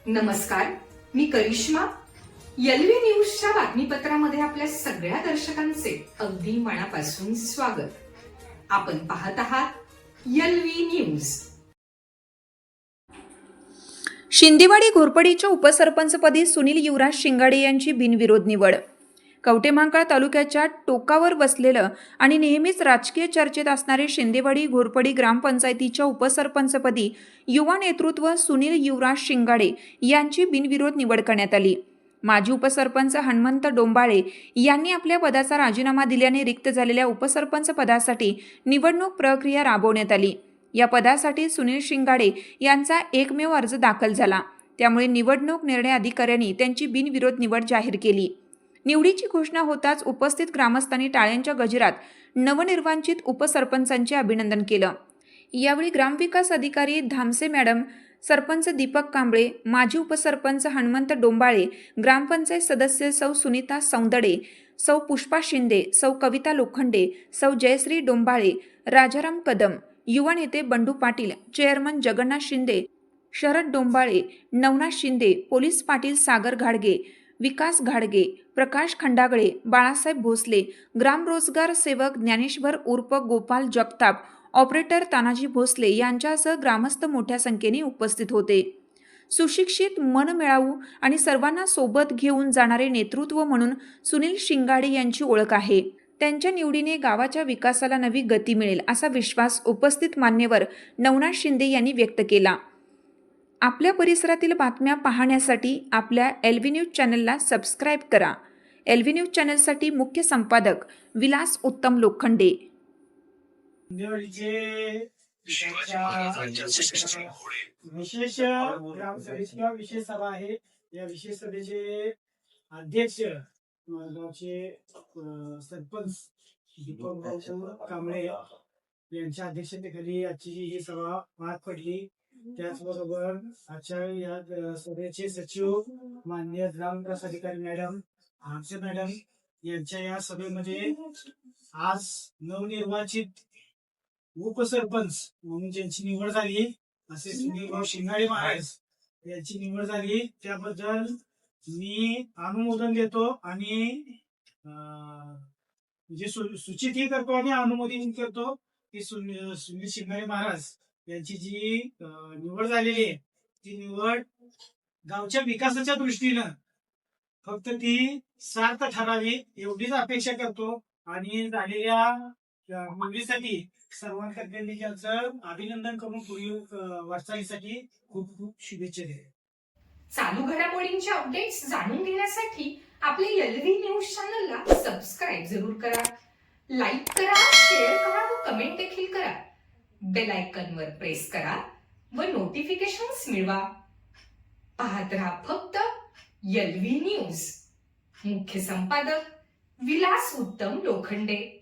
नमस्कार, मी करिश्मा. एलव्ही न्यूजच्या बातमीपत्रामध्ये आपल्या सगळ्या दर्शकांचे अगदी मनापासून स्वागत. आपण पाहत आहात एलव्ही न्यूज. शिंदेवाडी घोरपडीच्या उपसरपंचपदी सुनील युवराज शिंगाडे यांची बिनविरोध निवड. कवठेमहांकाळ तालुक्याच्या टोकावर बसलेलं आणि नेहमीच राजकीय चर्चेत असणारे शिंदेवाडी घोरपडी ग्रामपंचायतीच्या उपसरपंचपदी युवा नेतृत्व सुनील युवराज शिंगाडे यांची बिनविरोध निवड करण्यात आली. माजी उपसरपंच हनुमंत डोंबाळे यांनी आपल्या पदाचा राजीनामा दिल्याने रिक्त झालेल्या उपसरपंच पदासाठी निवडणूक प्रक्रिया राबवण्यात आली. या पदासाठी सुनील शिंगाडे यांचा एकमेव अर्ज दाखल झाला. त्यामुळे निवडणूक निर्णय अधिकाऱ्यांनी त्यांची बिनविरोध निवड जाहीर केली. निवडीची घोषणा होताच उपस्थित ग्रामस्थांनी टाळ्यांच्या गजरात नवनिर्वाचित उपसरपंचांचे अभिनंदन केलं. यावेळी ग्रामविकास अधिकारी धामसे मॅडम, सरपंच दीपक कांबळे, माजी उपसरपंच हनुमंत डोंबाळे, ग्रामपंचायत सदस्य सौ सुनीता सौंदडे, सौ पुष्पा शिंदे, सौ कविता लोखंडे, सौ जयश्री डोंबाळे, राजाराम कदम, युवा नेते बंडू पाटील, चेअरमन जगन्नाथ शिंदे, शरद डोंबाळे, नवनाथ शिंदे, पोलीस पाटील सागर घाडगे, विकास घाडगे, प्रकाश खंडागळे, बाळासाहेब भोसले, ग्राम रोजगार सेवक ज्ञानेश्वर उर्फ गोपाल जगताप, ऑपरेटर तानाजी भोसले यांच्यासह ग्रामस्थ मोठ्या संख्येने उपस्थित होते. सुशिक्षित, मनमिळावू आणि सर्वांना सोबत घेऊन जाणारे नेतृत्व म्हणून सुनील शिंगाडे यांची ओळख आहे. त्यांच्या निवडीने गावाच्या विकासाला नवी गती मिळेल असा विश्वास उपस्थित मान्यवर नवनाथ शिंदे यांनी व्यक्त केला. आपल्या परिसरातील बातम्या पाहण्यासाठी आपल्या एलव्ही न्यूज चॅनलला सबस्क्राईब करा. एलव्ही न्यूज चॅनलसाठी मुख्य संपादक विलास उत्तम लोखंडे. विशेष ग्रामसभेची विशेष सभा आहे. या विशेष सभेचे अध्यक्ष गावचे सरपंच दीपक कांबळे यांच्या अध्यक्षतेखाली आजची ही सभा पार पडली. त्याचबरोबर आजच्या या सभेचे सचिव माननीय ग्रामविकास अधिकारी मॅडम आमचे मॅडम यांच्या या सभेमध्ये आज नवनिर्वाचित उपसरपंच म्हणून ज्यांची निवड झाली असे सुनील शिंगाडे महाराज यांची निवड झाली, त्याबद्दल मी अनुमोदन देतो आणि म्हणजे सूचितही करतो आणि अनुमोदन करतो की सुनील शिंगाडे महाराज यांची जी निवड झालेली आहे ती निवड गावच्या विकासाच्या दृष्टीनं फक्त ती सार्थ ठरावी एवढीच अपेक्षा करतो आणि झालेल्या निवडीसाठी सर्वांकडे त्यांचं अभिनंदन करून पुढील वाटचालीसाठी खूप खूप शुभेच्छा देतो. चालू घडामोडींचे अपडेट्स जाणून घेण्यासाठी आपल्या एलव्ही न्यूज चॅनलला सबस्क्राईब जरूर करा, लाईक करा, शेअर करा व कमेंट देखील करा. बेल आयकॉनवर प्रेस करा व नोटिफिकेशन्स मिळवा. पाहत रहा फक्त एलव्ही न्यूज. मुख्य संपादक विलास उत्तम लोखंडे.